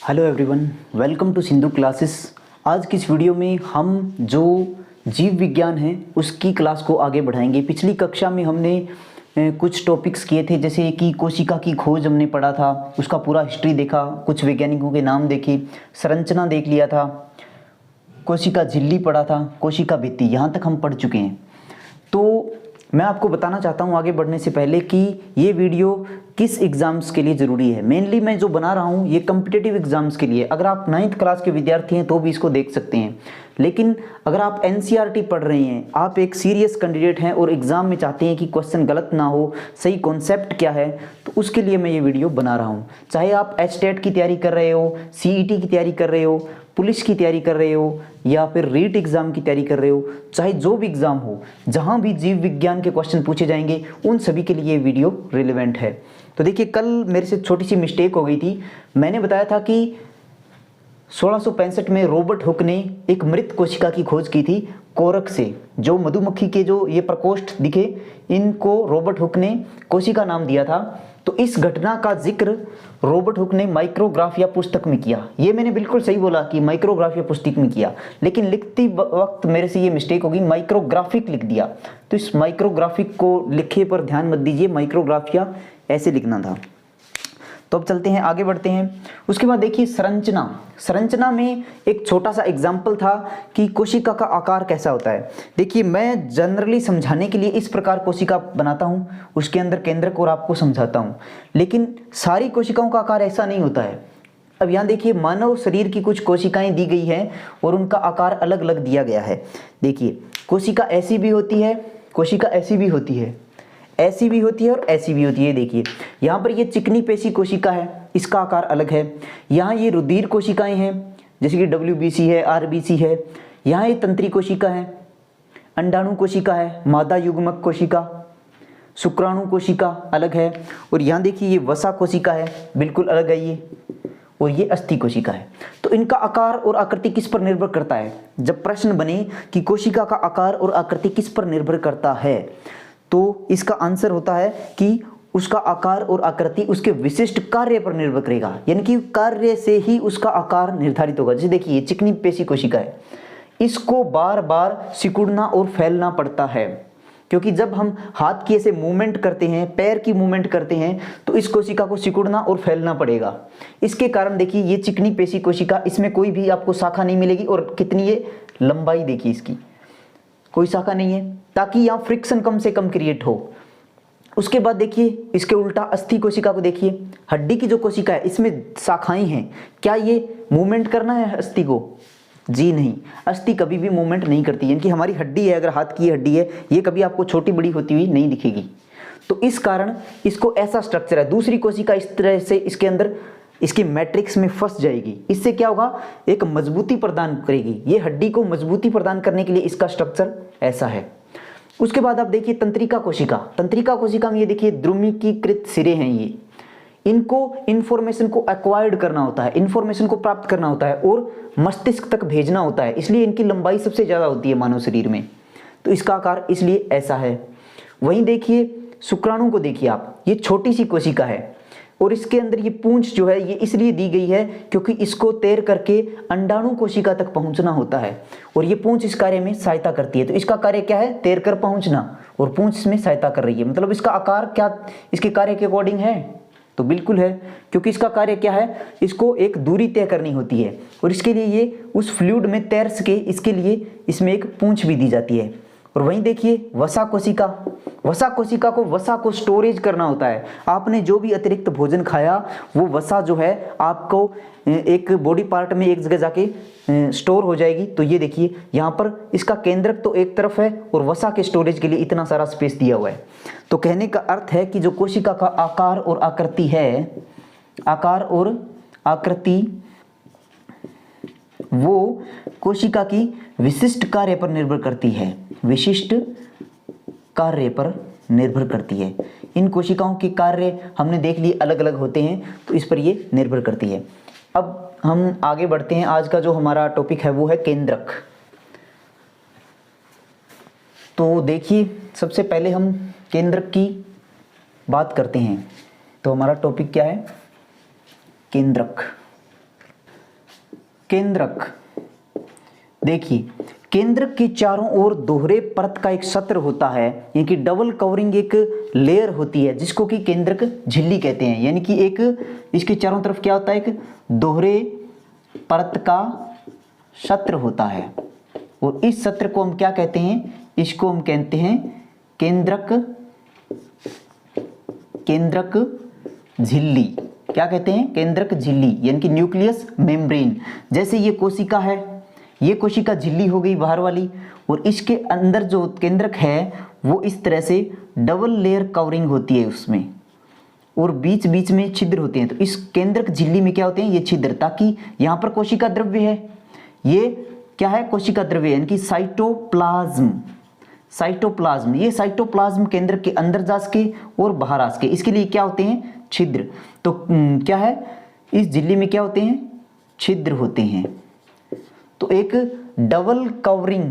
Hello everyone, welcome to Sindhu classes. आज की इस वीडियो में हम जो जीव विज्ञान है उसकी क्लास को आगे बढ़ाएंगे। पिछली कक्षा में हमने कुछ टॉपिक्स किए थे, जैसे कि कोशिका की खोज हमने पढ़ा था, उसका पूरा हिस्ट्री देखा, कुछ वैज्ञानिकों के नाम देखे, संरचना देख लिया था, कोशिका झिल्ली पढ़ा था, कोशिका भित्ति, यहाँ तक हम पढ़ चुके हैं। तो मैं आपको बताना चाहता हूँ आगे बढ़ने से पहले कि ये वीडियो किस एग्ज़ाम्स के लिए ज़रूरी है। मेनली मैं जो बना रहा हूँ ये कम्पिटिटिव एग्ज़ाम्स के लिए। अगर आप 9th क्लास के विद्यार्थी हैं तो भी इसको देख सकते हैं, लेकिन अगर आप NCERT पढ़ रहे हैं, आप एक सीरियस कैंडिडेट हैं और एग्ज़ाम में चाहते हैं कि क्वेश्चन गलत ना हो, सही कॉन्सेप्ट क्या है, तो उसके लिए मैं ये वीडियो बना रहा हूँ। चाहे आप HTET की तैयारी कर रहे हो, CET की तैयारी कर रहे हो, पुलिस की तैयारी कर रहे हो, या फिर रीट एग्ज़ाम की तैयारी कर रहे हो, चाहे जो भी एग्ज़ाम हो, जहाँ भी जीव विज्ञान के क्वेश्चन पूछे जाएंगे उन सभी के लिए ये वीडियो रिलेवेंट है। तो देखिए, कल मेरे से छोटी सी मिस्टेक हो गई थी। मैंने बताया था कि 1665 में रॉबर्ट हुक ने एक मृत कोशिका की खोज की थी कोरक से। जो मधुमक्खी के जो ये प्रकोष्ठ दिखे, इनको रॉबर्ट हुक ने कोशिका नाम दिया था। तो इस घटना का जिक्र रॉबर्ट हुक ने माइक्रोग्राफिया पुस्तक में किया। ये मैंने बिल्कुल सही बोला कि माइक्रोग्राफिया पुस्तक में किया, लेकिन लिखती वक्त मेरे से ये मिस्टेक होगी, माइक्रोग्राफिक लिख दिया। तो इस माइक्रोग्राफिक को लिखे पर ध्यान मत दीजिए, माइक्रोग्राफिया ऐसे लिखना था। तो अब चलते हैं, आगे बढ़ते हैं। उसके बाद देखिए संरचना में एक छोटा सा एग्जाम्पल था कि कोशिका का आकार कैसा होता है। देखिए, मैं जनरली समझाने के लिए इस प्रकार कोशिका बनाता हूँ, उसके अंदर केंद्रक और आपको समझाता हूँ, लेकिन सारी कोशिकाओं का आकार ऐसा नहीं होता है। अब यहाँ देखिए, मानव शरीर की कुछ कोशिकाएं दी गई हैं और उनका आकार अलग अलग दिया गया है। देखिए, कोशिका ऐसी भी होती है, कोशिका ऐसी भी होती है, ऐसी भी होती है और ऐसी भी होती है। देखिए, यहाँ पर ये चिकनी पेशी कोशिका है, इसका आकार अलग है। यहाँ ये रुधिर कोशिकाएं हैं, जैसे कि WBC है, RBC है। यहाँ ये तंत्री कोशिका है, अंडाणु कोशिका है, मादा युग्मक कोशिका, शुक्राणु कोशिका अलग है। और यहाँ देखिए, ये वसा कोशिका है, बिल्कुल अलग है ये, और ये अस्थि कोशिका है। तो इनका आकार और आकृति किस पर निर्भर करता है? जब प्रश्न बने कि कोशिका का आकार और आकृति किस पर निर्भर करता है, तो इसका आंसर होता है कि उसका आकार और आकृति उसके विशिष्ट कार्य पर निर्भर करेगा, यानी कि कार्य से ही उसका आकार निर्धारित होगा। जैसे देखिए, चिकनी पेशी कोशिका है, इसको बार बार सिकुड़ना और फैलना पड़ता है, क्योंकि जब हम हाथ की ऐसे मूवमेंट करते हैं, पैर की मूवमेंट करते हैं, तो इस कोशिका को सिकुड़ना और फैलना पड़ेगा। इसके कारण देखिए, ये चिकनी पेशी कोशिका, इसमें कोई भी आपको शाखा नहीं मिलेगी। और कितनी ये लंबाई देखिए, इसकी कोई शाखा नहीं है, ताकि यहाँ फ्रिक्शन कम से कम क्रिएट हो। उसके बाद देखिए, इसके उल्टा अस्थि कोशिका को देखिए, हड्डी की जो कोशिका है इसमें शाखाएं हैं। क्या ये मूवमेंट करना है अस्थि को? जी नहीं, अस्थि कभी भी मूवमेंट नहीं करती। यानी कि हमारी हड्डी है, अगर हाथ की हड्डी है, ये कभी आपको छोटी बड़ी होती हुई नहीं दिखेगी। तो इस कारण इसको ऐसा स्ट्रक्चर है। दूसरी कोशिका इस तरह से इसके अंदर, इसकी मैट्रिक्स में फंस जाएगी। इससे क्या होगा? एक मजबूती प्रदान करेगी। ये हड्डी को मजबूती प्रदान करने के लिए इसका स्ट्रक्चर ऐसा है। उसके बाद आप देखिए तंत्रिका कोशिका। तंत्रिका कोशिका में ये देखिए द्रुमीकीकृत सिरे हैं। ये इनको इंफॉर्मेशन को एक्वायर्ड करना होता है, इंफॉर्मेशन को प्राप्त करना होता है और मस्तिष्क तक भेजना होता है, इसलिए इनकी लंबाई सबसे ज़्यादा होती है मानव शरीर में। तो इसका आकार इसलिए ऐसा है। वहीं देखिए शुक्राणु को देखिए आप, ये छोटी सी कोशिका है और इसके अंदर ये पूंछ जो है ये इसलिए दी गई है क्योंकि इसको तैर करके अंडाणु कोशिका तक पहुंचना होता है, और ये पूंछ इस कार्य में सहायता करती है। तो इसका कार्य क्या है? तैर कर पहुंचना, और पूंछ इसमें सहायता कर रही है। मतलब इसका आकार क्या इसके कार्य के अकॉर्डिंग है? तो बिल्कुल है, क्योंकि इसका कार्य क्या है? इसको एक दूरी तय करनी होती है, और इसके लिए ये उस फ्लूइड में तैर सके, इसके लिए इसमें एक पूंछ भी दी जाती है। और वहीं देखिए वसा कोशिका, वसा कोशिका को वसा को स्टोरेज करना होता है। आपने जो भी अतिरिक्त भोजन खाया, वो वसा जो है आपको एक बॉडी पार्ट में एक जगह जाके स्टोर हो जाएगी। तो ये देखिए, यहाँ पर इसका केंद्रक तो एक तरफ है और वसा के स्टोरेज के लिए इतना सारा स्पेस दिया हुआ है। तो कहने का अर्थ है कि जो कोशिका का आकार और आकृति है, आकार और आकृति वो कोशिका की विशिष्ट कार्य पर निर्भर करती है, विशिष्ट कार्य पर निर्भर करती है। इन कोशिकाओं के कार्य हमने देख लिए अलग अलग होते हैं, तो इस पर ये निर्भर करती है। अब हम आगे बढ़ते हैं। आज का जो हमारा टॉपिक है वो है केंद्रक। तो देखिए, सबसे पहले हम केंद्रक की बात करते हैं। तो हमारा टॉपिक क्या है? केंद्रक। केंद्रक, देखिए केंद्रक के चारों ओर दोहरे परत का एक सत्र होता है, यानी कि डबल कवरिंग एक लेयर होती है जिसको कि केंद्रक झिल्ली कहते हैं। यानी कि एक इसके चारों तरफ क्या होता है, एक दोहरे परत का सत्र होता है और इस सत्र को हम क्या कहते हैं, इसको हम कहते हैं केंद्रक झिल्ली। क्या कहते हैं, केंद्रक झिल्ली, यानी कि न्यूक्लियस मेम्ब्रेन। जैसे ये कोशिका है, ये कोशिका झिल्ली हो गई बाहर वाली, और इसके अंदर जो केंद्रक है वो इस तरह से डबल लेयर कवरिंग होती है उसमें, और बीच बीच में छिद्र होते हैं। तो इस केंद्रक झिल्ली में क्या होते हैं, ये छिद्र, ताकि यहाँ पर कोशिका द्रव्य है, ये क्या है, कोशिका द्रव्य, यानी कि साइटोप्लाज्म। ये साइटोप्लाज्म केंद्रक के अंदर जा सके और बाहर आ सके, इसके लिए क्या होते हैं, छिद्र। तो क्या है, इस झिल्ली में क्या होते हैं, छिद्र होते हैं। तो एक डबल कवरिंग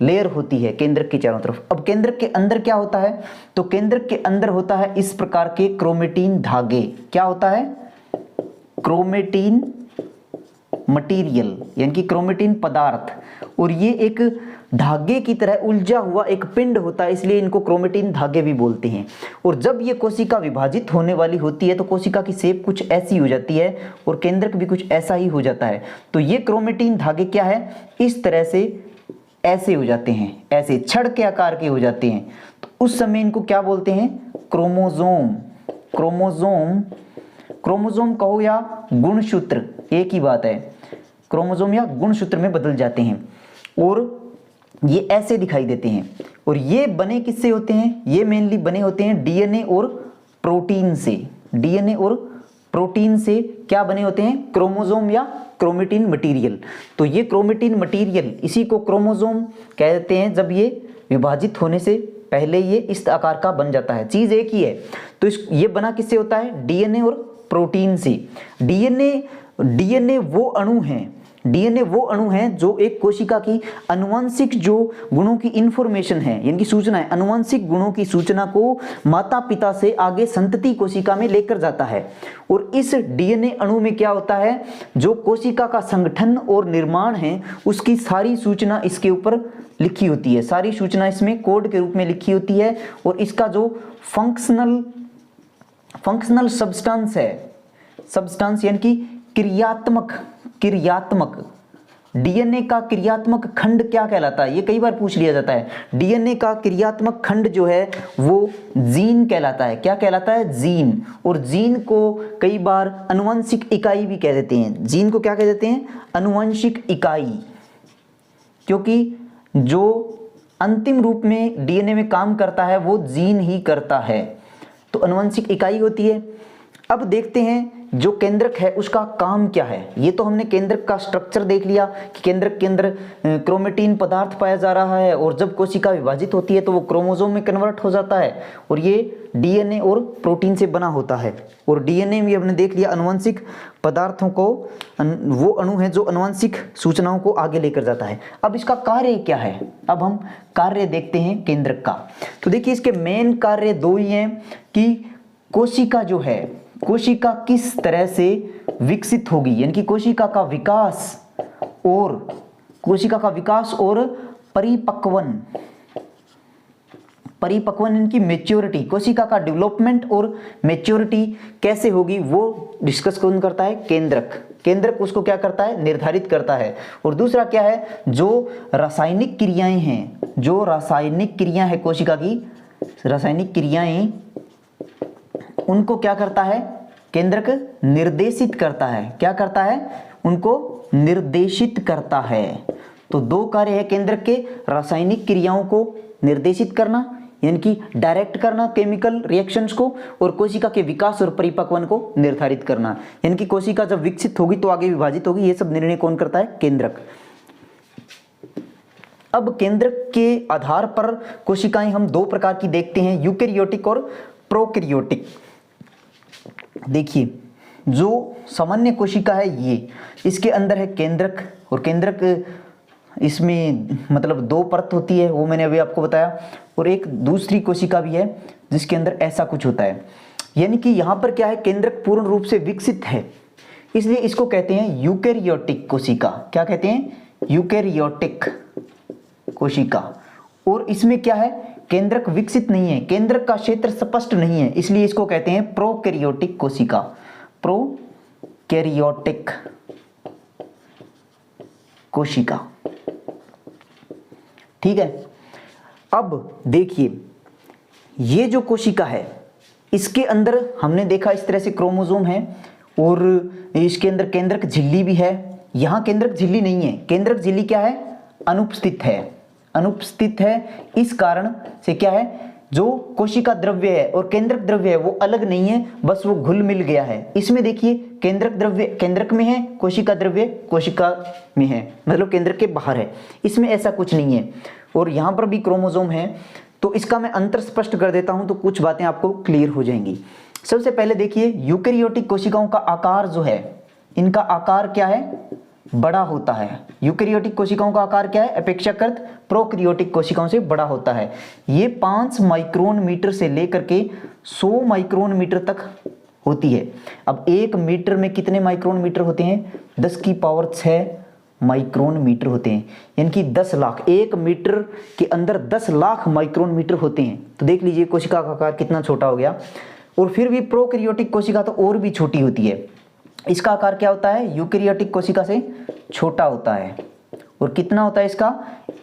लेयर होती है केंद्रक के चारों तरफ। अब केंद्रक के अंदर क्या होता है, तो केंद्रक के अंदर होता है इस प्रकार के क्रोमेटिन धागे। क्या होता है, क्रोमेटिन मटेरियल, यानी कि क्रोमेटिन पदार्थ, और ये एक धागे की तरह उलझा हुआ एक पिंड होता है, इसलिए इनको क्रोमेटिन धागे भी बोलते हैं। और जब ये कोशिका विभाजित होने वाली होती है तो कोशिका की शेप कुछ ऐसी हो जाती है और केंद्रक भी कुछ ऐसा ही हो जाता है। तो ये क्रोमेटिन धागे क्या है, इस तरह से ऐसे हो जाते हैं, ऐसे छड़ के आकार के हो जाते हैं। तो उस समय इनको क्या बोलते हैं, क्रोमोसोम कहो या गुणसूत्र, एक ही बात है, क्रोमोसोम या गुणसूत्र में बदल जाते हैं और ये ऐसे दिखाई देते हैं। और ये बने किससे होते हैं, ये मेनली बने होते हैं डीएनए और प्रोटीन से। क्या बने होते हैं, क्रोमोसोम या क्रोमेटिन मटेरियल। तो ये क्रोमेटिन मटेरियल, इसी को क्रोमोसोम कहते हैं। जब ये विभाजित होने से पहले ये इस आकार का बन जाता है, चीज एक ही है। तो ये बना किससे होता है, डीएनए और प्रोटीन से। डीएनए वो अणु हैं जो एक कोशिका की आनुवंशिक जो गुणों की इंफॉर्मेशन है, यानी कि सूचना है, आनुवंशिक गुणों की सूचना को माता पिता से आगे संतति कोशिका में लेकर जाता है। और इस डीएनए अणु में क्या होता है, जो कोशिका का संगठन और निर्माण है उसकी सारी सूचना इसके ऊपर लिखी होती है, सारी सूचना इसमें कोड के रूप में लिखी होती है। और इसका जो फंक्शनल सब्सटेंस यानी कि क्रियात्मक डीएनए का क्रियात्मक खंड क्या कहलाता है, ये कई बार पूछ लिया जाता है। डीएनए का क्रियात्मक खंड जो है वो जीन कहलाता है। क्या कहलाता है, जीन। और जीन को कई बार आनुवंशिक इकाई भी कह देते हैं। जीन को क्या कह देते हैं, आनुवंशिक इकाई, क्योंकि जो अंतिम रूप में डीएनए में काम करता है वो जीन ही करता है, तो आनुवंशिक इकाई होती है। अब देखते हैं जो केंद्रक है उसका काम क्या है। ये तो हमने केंद्रक का स्ट्रक्चर देख लिया कि केंद्रक के अंदर क्रोमेटिन पदार्थ पाया जा रहा है, और जब कोशिका विभाजित होती है तो वो क्रोमोसोम में कन्वर्ट हो जाता है, और ये डीएनए और प्रोटीन से बना होता है। और डीएनए में हमने देख लिया आनुवंशिक पदार्थों को, वो अणु है जो आनुवंशिक सूचनाओं को आगे लेकर जाता है। अब इसका कार्य क्या है, अब हम कार्य देखते हैं केंद्रक का। तो देखिए इसके मेन कार्य दो ही हैं कि कोशिका जो है, कोशिका किस तरह से विकसित होगी, यानी कि कोशिका का विकास और परिपक्वन इनकी मेच्योरिटी, कोशिका का डेवलपमेंट और मेच्योरिटी कैसे होगी वो डिस्कस कौन करता है, केंद्रक उसको क्या करता है, निर्धारित करता है। और दूसरा क्या है, जो रासायनिक क्रियाएं हैं, जो रासायनिक क्रिया है कोशिका की, रासायनिक क्रियाएं, उनको क्या करता है, केंद्रक निर्देशित करता है। क्या करता है, उनको निर्देशित करता है। तो दो कार्य है केंद्रक के, रासायनिक क्रियाओं को निर्देशित करना यानी कि डायरेक्ट करना केमिकल रिएक्शंस को, और कोशिका के विकास और परिपक्वन को निर्धारित करना, यानी कि कोशिका जब विकसित होगी तो आगे विभाजित होगी, ये सब निर्णय कौन करता है, केंद्रक। अब केंद्रक के आधार पर कोशिकाएं हम दो प्रकार की देखते हैं, यूकेरियोटिक और प्रोकैरियोटिक। देखिए जो सामान्य कोशिका है ये, इसके अंदर है केंद्रक, और केंद्रक इसमें मतलब दो परत होती है, वो मैंने अभी आपको बताया। और एक दूसरी कोशिका भी है जिसके अंदर ऐसा कुछ होता है, यानी कि यहाँ पर क्या है, केंद्रक पूर्ण रूप से विकसित है, इसलिए इसको कहते हैं यूकेरियोटिक कोशिका। क्या कहते हैं? यूकेरियोटिक कोशिका। और इसमें क्या है? केंद्रक विकसित नहीं है, केंद्रक का क्षेत्र स्पष्ट नहीं है, इसलिए इसको कहते हैं प्रोकैरियोटिक कोशिका। प्रोकैरियोटिक कोशिका। ठीक है। अब देखिए, ये जो कोशिका है इसके अंदर हमने देखा इस तरह से क्रोमोसोम है और इसके अंदर केंद्रक झिल्ली भी है। यहां केंद्रक झिल्ली नहीं है, केंद्रक झिल्ली क्या है? अनुपस्थित है, अनुपस्थित है। इस कारण से क्या है, जो कोशिका द्रव्य है और केंद्रक द्रव्य है वो अलग नहीं है, बस वो घुल मिल गया है। इसमें देखिए केंद्रक द्रव्य केंद्रक में है, कोशिका द्रव्य कोशिका में है, मतलब केंद्रक के बाहर है। इसमें ऐसा कुछ नहीं है। और यहां पर भी क्रोमोसोम है, तो इसका मैं अंतर स्पष्ट कर देता हूं तो कुछ बातें आपको क्लियर हो जाएंगी। सबसे पहले देखिए, यूकेरियोटिक कोशिकाओं का आकार जो है, इनका आकार क्या है? बड़ा होता है। यूकेरियोटिक कोशिकाओं का आकार क्या है? अपेक्षाकृत प्रोकैरियोटिक कोशिकाओं से बड़ा होता है। ये 5 माइक्रोन मीटर से लेकर के 100 माइक्रोन मीटर तक होती है। अब 1 मीटर में कितने माइक्रोन मीटर होते हैं? 10⁶ माइक्रोन मीटर होते हैं, यानी कि 10 लाख। 1 मीटर के अंदर 10 लाख माइक्रोन मीटर होते हैं। तो देख लीजिए कोशिका का आकार कितना छोटा हो गया। और फिर भी प्रोकैरियोटिक कोशिका तो और भी छोटी होती है। इसका आकार क्या होता है? यूकेरियोटिक कोशिका से छोटा होता है। और कितना होता है इसका?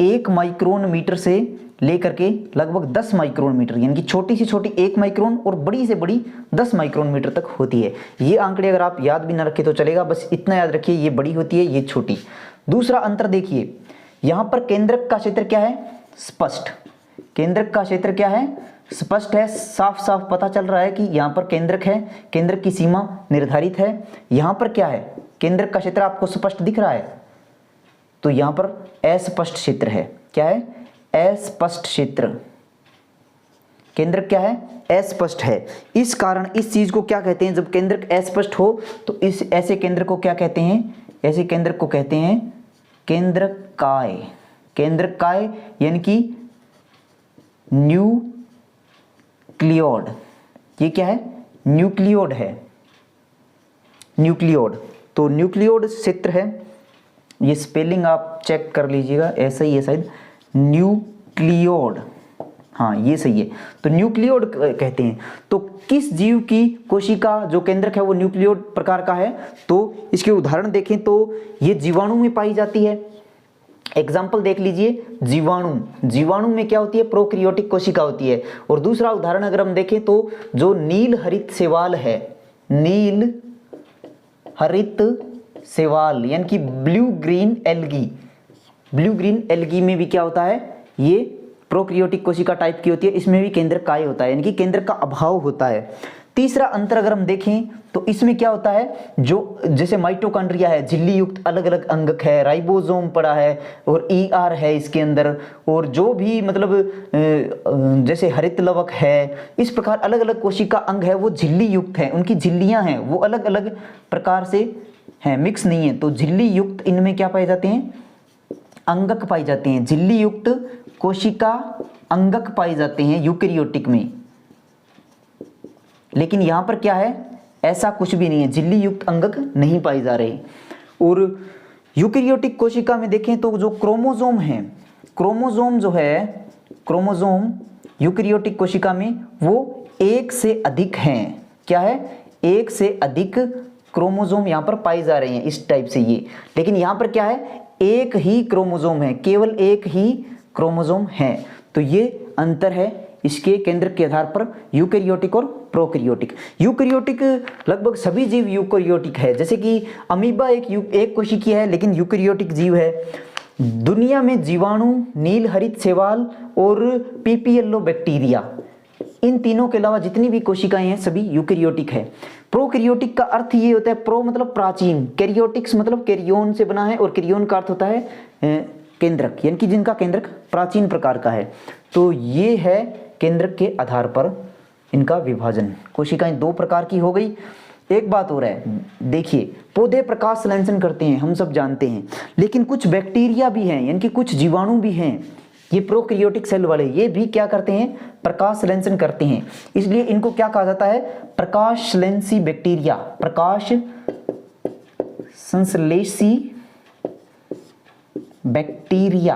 1 माइक्रोन मीटर से लेकर के लगभग 10 माइक्रोन मीटर, यानी कि छोटी से छोटी 1 माइक्रोन और बड़ी से बड़ी 10 माइक्रोन मीटर तक होती है। ये आंकड़े अगर आप याद भी ना रखें तो चलेगा, बस इतना याद रखिए, ये बड़ी होती है, ये छोटी। दूसरा अंतर देखिए, यहां पर केंद्रक का क्षेत्र क्या है? स्पष्ट। केंद्रक का क्षेत्र क्या है? स्पष्ट है, साफ साफ पता चल रहा है कि यहां पर केंद्रक है, केंद्रक की सीमा निर्धारित है। यहां पर क्या है? केंद्रक का क्षेत्र आपको स्पष्ट दिख रहा है, तो यहां पर अस्पष्ट क्षेत्र है। क्या है? अस्पष्ट क्षेत्र। केंद्रक क्या है? अस्पष्ट है। इस कारण इस चीज को क्या कहते हैं? जब केंद्रक अस्पष्ट हो तो इस ऐसे केंद्र को क्या कहते हैं? ऐसे केंद्र को कहते हैं केंद्रकाय। केंद्रकाय यानी कि न्यूक्लियोड। ये क्या है? न्यूक्लियोड है, न्यूक्लियोड। तो न्यूक्लियोड क्षेत्र है, ये स्पेलिंग आप चेक कर लीजिएगा, ऐसा ही है शायद, न्यूक्लियोड। हाँ ये सही है। तो न्यूक्लियोड कहते हैं। तो किस जीव की कोशिका जो केंद्रक है वो न्यूक्लियोड प्रकार का है? तो इसके उदाहरण देखें तो ये जीवाणु में पाई जाती है। एग्जाम्पल देख लीजिए, जीवाणु। जीवाणु में क्या होती है? प्रोकैरियोटिक कोशिका होती है। और दूसरा उदाहरण अगर हम देखें तो जो नील हरित शैवाल है, नील हरित शैवाल यानी कि blue green algae, blue green algae में भी क्या होता है? ये प्रोकैरियोटिक कोशिका टाइप की होती है। इसमें भी केंद्रकाय होता है, यानी कि केंद्रक का अभाव होता है। तीसरा अंतर अगर हम देखें तो इसमें क्या होता है? जो जैसे माइटोकॉन्ड्रिया है, झिल्ली युक्त अलग अलग अंगक है, राइबोसोम पड़ा है और ER है इसके अंदर, और जो भी मतलब जैसे हरित लवक है, इस प्रकार अलग अलग कोशिका अंग है वो झिल्ली युक्त है। उनकी झिल्लियां हैं वो अलग अलग प्रकार से हैं, मिक्स नहीं है। तो झिल्ली युक्त इनमें क्या पाए जाते हैं? अंगक पाए जाते हैं। झिल्ली युक्त कोशिका अंगक पाए जाते हैं यूकेरियोटिक में। लेकिन यहां पर क्या है? ऐसा कुछ भी नहीं है, झिल्ली युक्त अंगक नहीं पाए जा रहे। और यूकेरियोटिक कोशिका में देखें तो जो क्रोमोसोम है, क्रोमोसोम जो है, क्रोमोसोम यूकेरियोटिक कोशिका में वो 1 से अधिक हैं। क्या है? 1 से अधिक क्रोमोसोम यहां पर पाए जा रहे हैं इस टाइप से ये। लेकिन यहां पर क्या है? एक ही क्रोमोसोम है, केवल एक ही क्रोमोसोम है। तो ये अंतर है इसके केंद्र के आधार पर यूकेरियोटिक और प्रोकैरियोटिक। यूकेरियोटिक लगभग सभी जीव यूकेरियोटिक है, जैसे कि अमीबा एक कोशिकीय है लेकिन यूकेरियोटिक जीव है। दुनिया में जीवाणु, नील हरित शैवाल और पीपीएलओ बैक्टीरिया, इन तीनों के अलावा जितनी भी कोशिकाएं हैं सभी यूकेरियोटिक है। प्रोकैरियोटिक का अर्थ ये होता है, प्रो मतलब प्राचीन, कैरियोटिक्स मतलब कैरियोन से बना है, और कैरियोन का अर्थ होता है केंद्रक, यानी कि जिनका केंद्रक प्राचीन प्रकार का है। तो ये है केंद्रक के आधार पर इनका विभाजन। कोशिकाएं 2 प्रकार की हो गई। एक बात और है, देखिए पौधे प्रकाश संश्लेषण करते हैं, हम सब जानते हैं, लेकिन कुछ बैक्टीरिया भी हैं, यानी कि कुछ जीवाणु भी हैं, ये प्रोकैरियोटिक सेल वाले, ये भी क्या करते हैं? प्रकाश संश्लेषण करते हैं। इसलिए इनको क्या कहा जाता है? प्रकाश संश्लेषी बैक्टीरिया, प्रकाश संश्लेषी बैक्टीरिया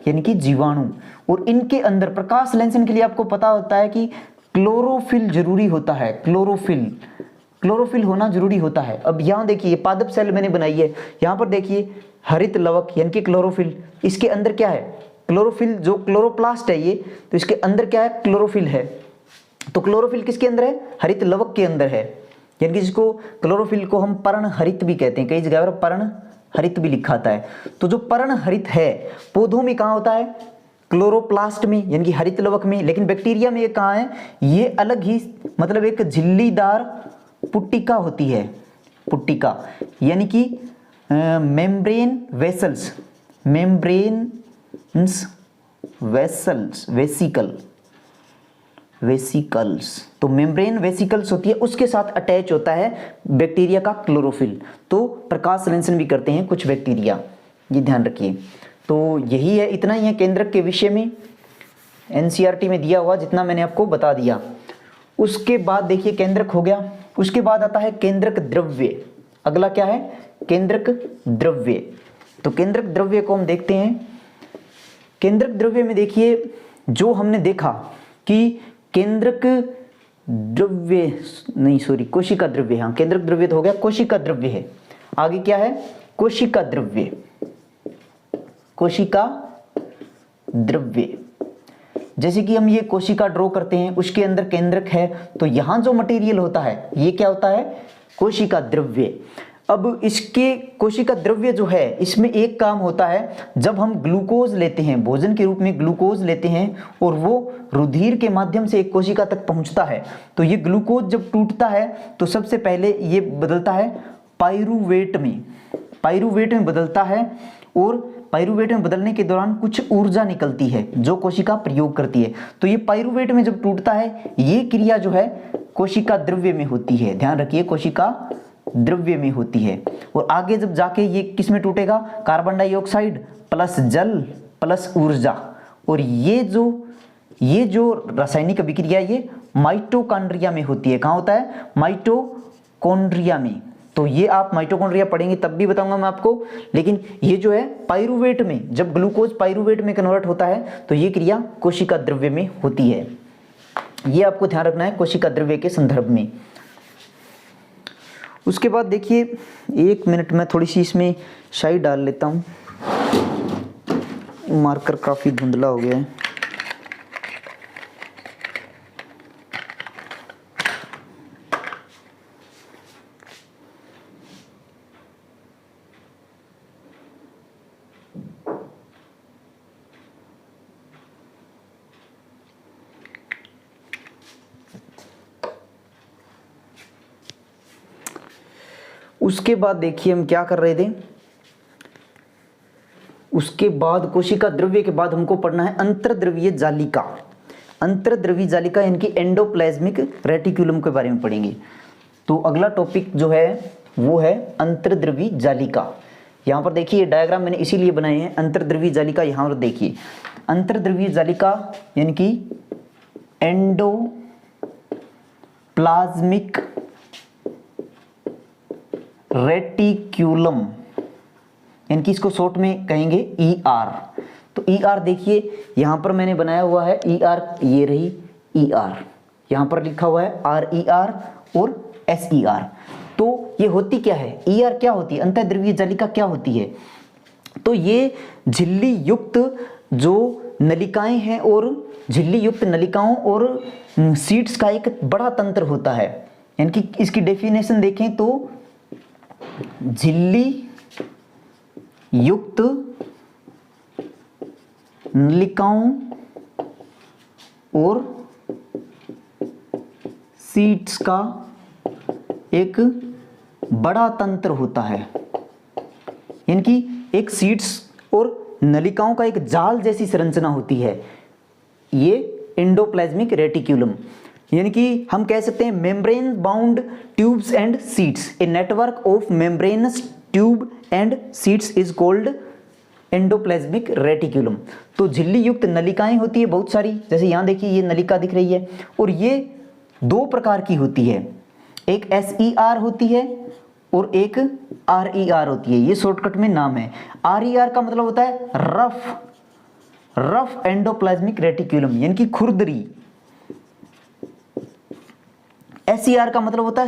यानी कि जीवाणु। और इनके अंदर प्रकाश संश्लेषण के लिए आपको पता होता है कि क्लोरोफिल जरूरी होता है, क्लोरोफिल होना जरूरी होता है। अब यहां देखिए पादप सेल मैंने बनाई है, यहां पर देखिए हरित लवक यानी कि क्लोरोफिल, इसके अंदर क्या है क्लोरोफिल, जो क्लोरोप्लास्ट है ये, तो इसके अंदर क्या है क्लोरोफिल है। तो क्लोरोफिल किसके अंदर है, हरित लवक के अंदर है, यानी कि जिसको क्लोरोफिल को हम पर्णहरित भी कहते हैं, कई जगह पर पर्णहरित भी लिखा आता है। तो जो पर्णहरित है पौधों में कहाँ होता है, क्लोरोप्लास्ट में यानी कि हरित लवक में, लेकिन बैक्टीरिया में ये कहाँ है, ये अलग ही मतलब एक झिल्लीदार पुट्टिका होती है, पुट्टिका यानी कि मेम्ब्रेन वेसल्स, वेसिकल्स, तो मेम्ब्रेन वेसिकल्स होती है, उसके साथ अटैच होता है बैक्टीरिया का क्लोरोफिल। तो प्रकाश संश्लेषण भी करते हैं कुछ बैक्टीरिया, ये ध्यान रखिए। तो यही है, इतना ही है केंद्रक के विषय में, एनसीईआरटी में दिया हुआ जितना मैंने आपको बता दिया। उसके बाद देखिए केंद्रक हो गया, उसके बाद आता है केंद्रक द्रव्य। अगला क्या है, केंद्रक द्रव्य। तो केंद्रक द्रव्य को हम देखते हैं। केंद्रक द्रव्य में देखिए जो हमने देखा कि केंद्रक द्रव्य नहीं सॉरी कोशिका द्रव्य, हाँ केंद्रक द्रव्य तो हो गया, कोशिका द्रव्य है। आगे क्या है, कोशिका द्रव्य, कोशिका द्रव्य। जैसे कि हम ये कोशिका ड्रॉ करते हैं, उसके अंदर केंद्रक है, तो यहां जो मटेरियल होता है ये क्या होता है, कोशिका द्रव्य। अब इसके कोशिका द्रव्य जो है, इसमें एक काम होता है, जब हम ग्लूकोज लेते हैं, भोजन के रूप में ग्लूकोज लेते हैं और वो रुधिर के माध्यम से एक कोशिका तक पहुंचता है, तो ये ग्लूकोज जब टूटता है तो सबसे पहले ये बदलता है पाइरूवेट में बदलता है, और पाइरूवेट में बदलने के दौरान कुछ ऊर्जा निकलती है जो कोशिका प्रयोग करती है। तो ये पाइरूवेट में जब टूटता है, ये क्रिया जो है कोशिका द्रव्य में होती है, ध्यान रखिए कोशिका द्रव्य में होती है। और आगे जब जाके ये किस में टूटेगा, कार्बन डाइऑक्साइड प्लस जल प्लस ऊर्जा। और ये जो रासायनिक अभिक्रिया ये माइटोकॉन्ड्रिया में होती है। कहाँ होता है, माइटोकॉन्ड्रिया में। तो ये आप माइटोकॉन्ड्रिया पढ़ेंगे तब भी बताऊंगा मैं आपको, लेकिन ये जो है पाइरूवेट में, जब ग्लूकोज पाइरूवेट में कन्वर्ट होता है तो ये क्रिया कोशिका द्रव्य में होती है। ये आपको ध्यान रखना है कोशिका द्रव्य के संदर्भ में। उसके बाद देखिए, एक मिनट में थोड़ी सी इसमें स्याही डाल लेता हूँ, मार्कर काफ़ी धुंधला हो गया है। उसके बाद देखिए हम क्या कर रहे थे, उसके बाद कोशिका द्रव्य के बाद हमको पढ़ना है अंतर्द्रवीय जालिका। अंतर्द्रवीय जालिका यानी कि एंडोप्लाज्मिक रेटिकुलम के बारे में पढ़ेंगे। तो अगला टॉपिक जो है वो है अंतर्द्रवीय जालिका। यहाँ पर देखिए डायग्राम मैंने इसीलिए बनाए हैं, अंतर्द्रवीय जालिका। यहाँ पर देखिए अंतर्द्रवीय जालिका यानी कि एंडोप्लाज्मिक रेटिक्यूलम, यानी कि इसको शॉर्ट में कहेंगे ER। तो ER देखिए यहाँ पर मैंने बनाया हुआ है ER, ये रही ER, यहाँ पर लिखा हुआ है RER और SER। तो ये होती क्या है, ER क्या होती है, अंतर्द्रवीय जालिका क्या होती है। तो ये झिल्ली युक्त जो नलिकाएं हैं, और झिल्ली युक्त नलिकाओं और सीड्स का एक बड़ा तंत्र होता है। यानी कि इसकी डेफिनेशन देखें तो झिल्ली युक्त नलिकाओं और सीड्स का एक बड़ा तंत्र होता है। यानी कि एक सीड्स और नलिकाओं का एक जाल जैसी संरचना होती है, ये एंडोप्लाज्मिक रेटिक्यूलम। यानी कि हम कह सकते हैं membrane bound tubes and seeds, a network of membranes tube and seeds is called endoplasmic reticulum. तो झिल्ली युक्त नलिकाएं होती है बहुत सारी, जैसे यहाँ देखिए ये नलिका दिख रही है, और ये दो प्रकार की होती है, एक SER होती है और एक RER होती है, ये शॉर्टकट में नाम है। RER का मतलब होता है रफ एंडोप्लाज्मिक रेटिक्यूलम यानी कि खुरदरी। SER का मतलब होता है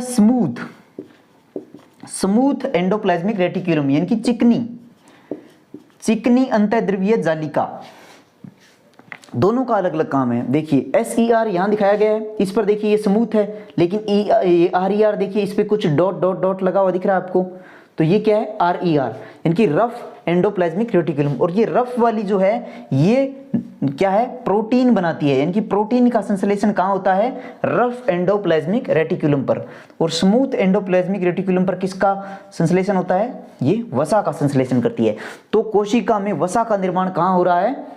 स्मूथ एंडोप्लाज्मिक रेटिक्यूलम यानी कि चिकनी अंतःद्रव्यीय जालिका। दोनों का अलग अलग काम है। देखिए SER यहां दिखाया गया है, इस पर देखिए ये स्मूथ है, लेकिन RER देखिए इस पे कुछ डॉट डॉट डॉट लगा हुआ दिख रहा है आपको, तो ये क्या है RER यानी कि रफ एंडोप्लाज्मिक रेटिकुलम। और ये रफ वाली जो है ये क्या है, प्रोटीन बनाती है, यानी कि प्रोटीन का संश्लेषण कहाँ होता है, रफ एंडोप्लाज्मिक रेटिकुलम पर। और स्मूथ एंडोप्लाज्मिक रेटिकुलम पर किसका संश्लेषण होता है, ये वसा का संश्लेषण करती है। तो कोशिका में वसा का निर्माण कहाँ हो रहा है,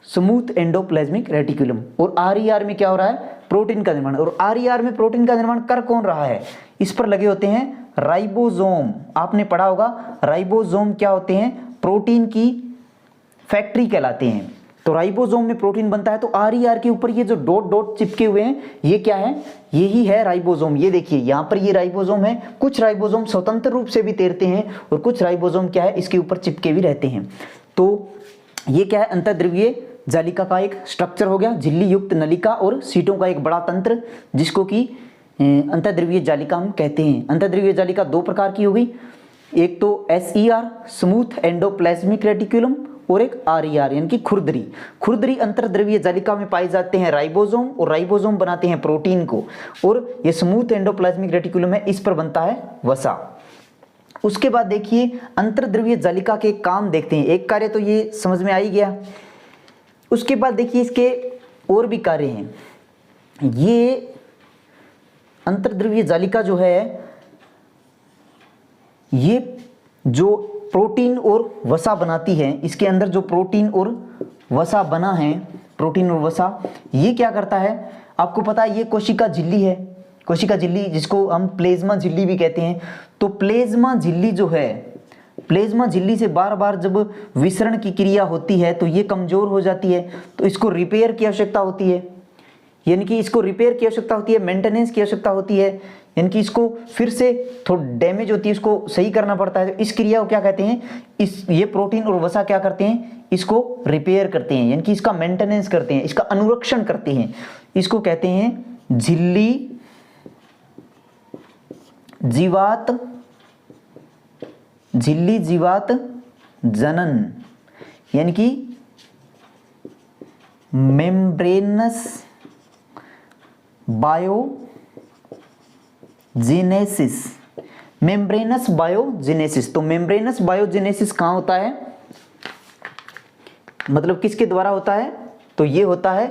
स्मूथ एंडोप्लाज्मिक रेटिकुलम। और RER में क्या हो रहा है, प्रोटीन का निर्माण। और RER में प्रोटीन का निर्माण कर कौन रहा है, इस पर लगे होते हैं राइबोसोम। आपने पढ़ा होगा राइबोसोम क्या होते हैं, प्रोटीन की फैक्ट्री कहलाते हैं। तो राइबोसोम में प्रोटीन बनता है। तो RER के ऊपर ये जो डॉट डॉट चिपके हुए हैं ये क्या है, यही है राइबोसोम। ये देखिए यहाँ पर ये राइबोसोम है। कुछ राइबोसोम स्वतंत्र रूप से भी तैरते हैं और कुछ राइबोसोम क्या है, इसके ऊपर चिपके भी रहते हैं। तो ये क्या है, अंतःद्रव्यीय जालिका का एक स्ट्रक्चर हो गया, झिल्ली युक्त नलिका और सीटों का एक बड़ा तंत्र, जिसको कि अंतःद्रव्यीय जालिका हम कहते हैं। अंतःद्रव्यीय जालिका दो प्रकार की होगी, एक तो SER स्मूथ एंडोप्लाज्मिक रेटिकुलम और एक RER यानी कि खुरदरी अंतर्द्रव्यीय जालिका में पाए जाते हैं राइबोसोम, और राइबोसोम बनाते हैं प्रोटीन को, और ये स्मूथ एंडोप्लाज्मिक रेटिकुलम है, इस पर बनता है वसा। उसके बाद देखिए अंतर्द्रव्यीय जालिका के काम देखते हैं। एक कार्य तो ये समझ में आ ही गया। उसके बाद देखिए इसके और भी कार्य हैं। ये अंतर्द्रव्यीय जालिका जो है, ये जो प्रोटीन और वसा बनाती है, इसके अंदर जो प्रोटीन और वसा बना है, प्रोटीन और वसा, ये क्या करता है, आपको पता है ये कोशिका झिल्ली है, कोशिका झिल्ली जिसको हम प्लेज्मा झिल्ली भी कहते हैं। तो प्लेज्मा झिल्ली जो है, प्लेज्मा झिल्ली से बार बार जब विसरण की क्रिया होती है तो ये कमजोर हो जाती है, तो इसको रिपेयर की आवश्यकता होती है, यानी कि इसको रिपेयर की आवश्यकता होती है, मेंटेनेंस की आवश्यकता होती है, यानी कि इसको फिर से थोड़ा डैमेज होती है, इसको सही करना पड़ता है। तो इस क्रिया को क्या कहते हैं, ये प्रोटीन और वसा क्या करते हैं, इसको रिपेयर करते हैं, यानी कि इसका मेंटेनेंस करते हैं, इसका अनुरक्षण करते हैं। इसको कहते हैं झिल्ली जीवात जनन, यानी कि मेम्ब्रेनस बायोजेनेसिस। तो मेम्ब्रेनस बायोजेनेसिस कहाँ होता है, मतलब किसके द्वारा होता है, तो ये होता है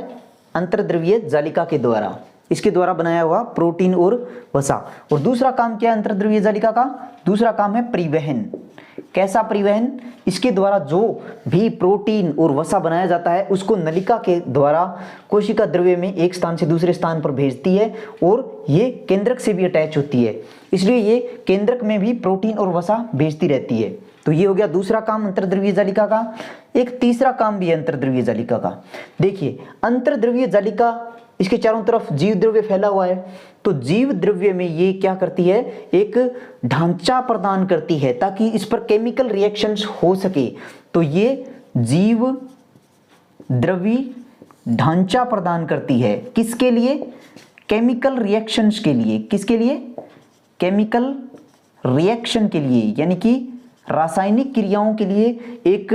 अंतर्द्रव्यीय जालिका के द्वारा, इसके द्वारा बनाया हुआ प्रोटीन और वसा। और दूसरा काम क्या है अंतर्द्रव्यीय जालिका का, दूसरा काम है परिवहन। कैसा परिवहन, इसके द्वारा जो भी प्रोटीन और वसा बनाया जाता है उसको नलिका के द्वारा कोशिका द्रव्य में एक स्थान से दूसरे स्थान पर भेजती है, और ये केंद्रक से भी अटैच होती है, इसलिए ये केंद्रक में भी प्रोटीन और वसा भेजती रहती है। तो ये हो गया दूसरा काम अंतर्द्रव्यीय जालिका का। एक तीसरा काम भी है अंतर्द्रव्यीय जालिका का। देखिए अंतर्द्रव्यीय जालिका, इसके चारों तरफ जीव द्रव्य फैला हुआ है, तो जीव द्रव्य में ये क्या करती है, एक ढांचा प्रदान करती है ताकि इस पर केमिकल रिएक्शंस हो सके। तो ये जीव द्रव्य ढांचा प्रदान करती है, किसके लिए, केमिकल रिएक्शंस के लिए। किसके लिए, केमिकल रिएक्शन के लिए, यानी कि रासायनिक क्रियाओं के लिए एक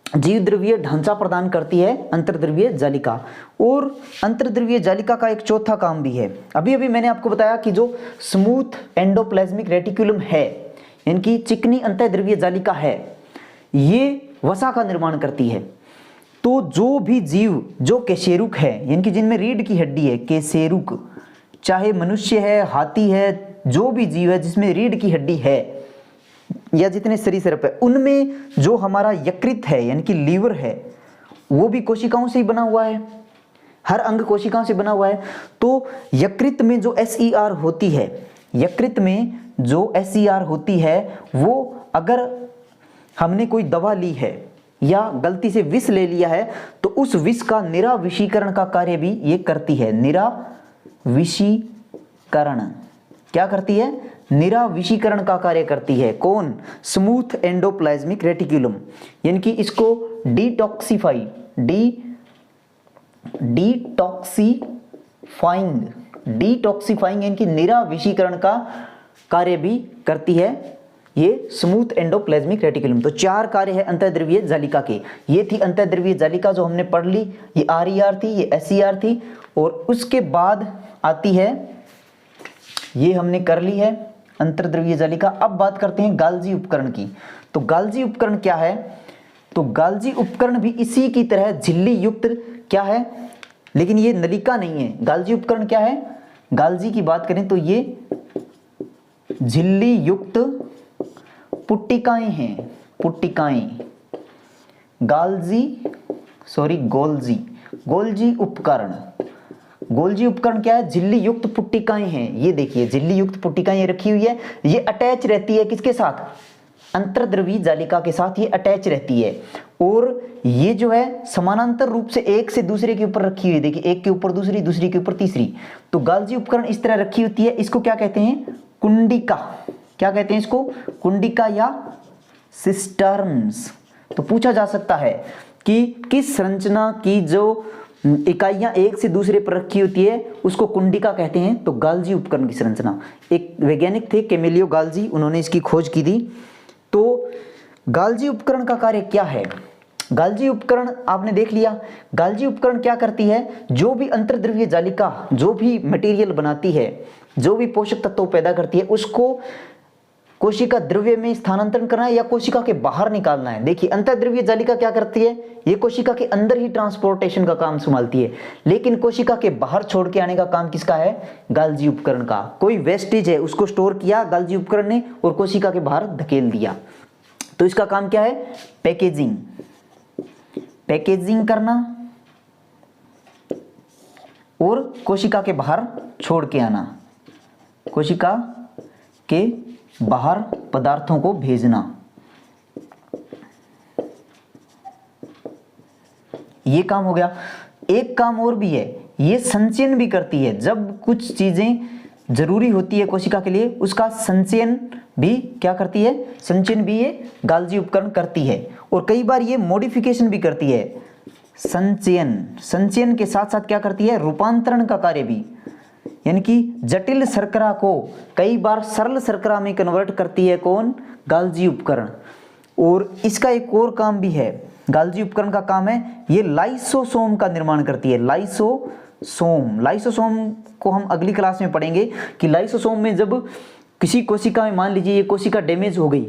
जीव द्रव्यीय ढांचा प्रदान करती है अंतर्द्रव्यीय जालिका। और अंतर्द्रव्यीय जालिका का एक चौथा काम भी है। अभी अभी मैंने आपको बताया कि जो स्मूथ एंडोप्लाज्मिक रेटिकुलम है, यानी कि चिकनी अंतर्द्रव्यीय जालिका है, ये वसा का निर्माण करती है। तो जो भी जीव जो कशेरुक है, यानी कि जिनमें रीढ़ की हड्डी है, कशेरुक, चाहे मनुष्य है, हाथी है, जो भी जीव है जिसमें रीढ़ की हड्डी है या जितने सरीसृप है, उनमें जो हमारा यकृत है यानी कि लीवर है, वो भी कोशिकाओं से ही बना हुआ है, हर अंग कोशिकाओं से बना हुआ है। तो यकृत में जो SER होती है, यकृत में जो SER होती है, वो अगर हमने कोई दवा ली है या गलती से विष ले लिया है तो उस विष का निराविषीकरण का कार्य भी ये करती है, निराविषीकरण। क्या करती है, निराविषीकरण का कार्य करती है। कौन, स्मूथ एंडोप्लाज्मिक रेटिकुलम, यानी कि इसको डिटॉक्सिफाइंग यानी कि निराविषीकरण का कार्य भी करती है ये स्मूथ एंडोप्लाज्मिक रेटिकुलम। तो 4 कार्य है अंतःद्रव्यीय जालिका के। ये थी अंतःद्रव्यीय जालिका जो हमने पढ़ ली, ये RER थी, ये SER थी, और उसके बाद आती है, ये हमने कर ली है अंतर्द्रव्यीय जालिका। अब बात करते हैं गाल्जी उपकरण की। तो गाल्जी उपकरण क्या है, तो गाल्जी उपकरण भी इसी की तरह झिल्ली युक्त क्या है, लेकिन ये नलिका नहीं है। गाल्जी उपकरण क्या है, गाल्जी की बात करें तो ये झिल्ली युक्त पुट्टिकाएं हैं, पुट्टिकाएं। गोल्जी उपकरण, गोल्जी उपकरण क्या है, झिल्ली युक्त पुट्टिकाएं हैं। ये देखिए झिल्ली युक्त पुट्टिकाएं रखी हुई है, ये अटैच रहती है किसके साथ, अंतर्द्रव्यीय जालिका के साथ ये अटैच रहती है। और ये जो है समानांतर रूप से एक से दूसरे के ऊपर रखी हुई है, देखिए एक के ऊपर दूसरी, दूसरी के ऊपर तीसरी। तो गाल्जी उपकरण इस तरह रखी होती है, इसको क्या कहते हैं, कुंडिका। क्या कहते हैं इसको, कुंडिका या सिस्टर्न्स। तो पूछा जा सकता है कि किस संरचना की जो इकाइयां एक से दूसरे पर रखी होती है उसको कुंडिका कहते हैं। तो गाल्जी उपकरण की संरचना, एक वैज्ञानिक थे कैमिलियो गाल्जी, उन्होंने इसकी खोज की थी। तो गाल्जी उपकरण का कार्य क्या है, गाल्जी उपकरण आपने देख लिया। गाल्जी उपकरण क्या करती है, जो भी अंतर्द्रव्यीय जालिका जो भी मटेरियल बनाती है, जो भी पोषक तत्व पैदा करती है, उसको कोशिका द्रव्य में स्थानांतरण करना है या कोशिका के बाहर निकालना है। देखिए अंतर्द्रव्यीय जालिका क्या करती है, ये कोशिका के अंदर ही ट्रांसपोर्टेशन का काम संभालती है, लेकिन कोशिका के बाहर छोड़ के आने का काम किसका है, गाल्जी उपकरण का। कोई वेस्टेज है उसको स्टोर किया गाल्जी उपकरण ने और कोशिका के बाहर धकेल दिया। तो इसका काम क्या है, पैकेजिंग, पैकेजिंग करना और कोशिका के बाहर छोड़ के आना, कोशिका के बाहर पदार्थों को भेजना। ये काम हो गया। एक काम और भी है, ये संचयन भी करती है। जब कुछ चीजें जरूरी होती है कोशिका के लिए उसका संचयन भी क्या करती है, संचयन भी ये गाल्जी उपकरण करती है। और कई बार ये मॉडिफिकेशन भी करती है। संचयन के साथ साथ क्या करती है, रूपांतरण का कार्य भी, यानी कि जटिल शर्करा को कई बार सरल शर्करा में कन्वर्ट करती है कौन, गाल्जी उपकरण। और इसका एक और काम भी है, गाल्जी उपकरण का काम है ये लाइसोसोम का निर्माण करती है। लाइसोसोम को हम अगली क्लास में पढ़ेंगे कि लाइसोसोम में जब किसी कोशिका में मान लीजिए ये कोशिका डैमेज हो गई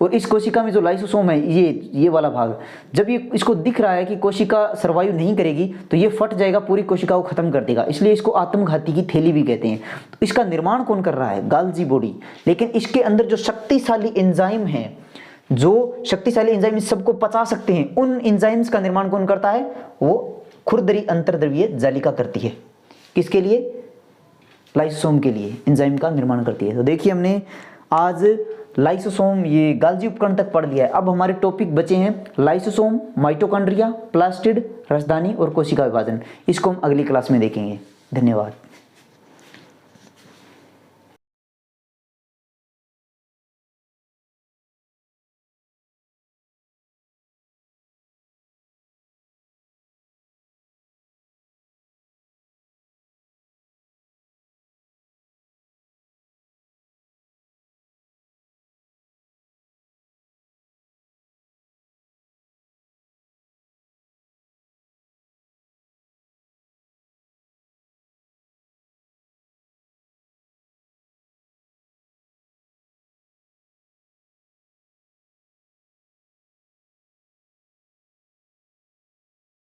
और इस कोशिका में जो लाइसोसोम है ये वाला भाग, जब ये इसको दिख रहा है कि कोशिका सर्वाइव नहीं करेगी तो ये फट जाएगा, पूरी कोशिका को खत्म कर देगा, इसलिए इसको आत्मघाती की थैली भी कहते हैं। तो इसका निर्माण कौन कर रहा है, गाल्जी बॉडी। लेकिन इसके अंदर जो शक्तिशाली एंजाइम है, जो शक्तिशाली एंजाइम इस सबको पचा सकते हैं, उन एंजाइम्स का निर्माण कौन करता है, वो खुरदरी अंतर्द्रव्यीय जालिका करती है। किसके लिए, लाइसोसोम के लिए एंजाइम का निर्माण करती है। तो देखिए हमने आज लाइसोसोम ये गाल्जी उपकरण तक पढ़ लिया है। अब हमारे टॉपिक बचे हैं लाइसोसोम, माइटोकॉन्ड्रिया, प्लास्टिड, राजधानी और कोशिका विभाजन। इसको हम अगली क्लास में देखेंगे। धन्यवाद।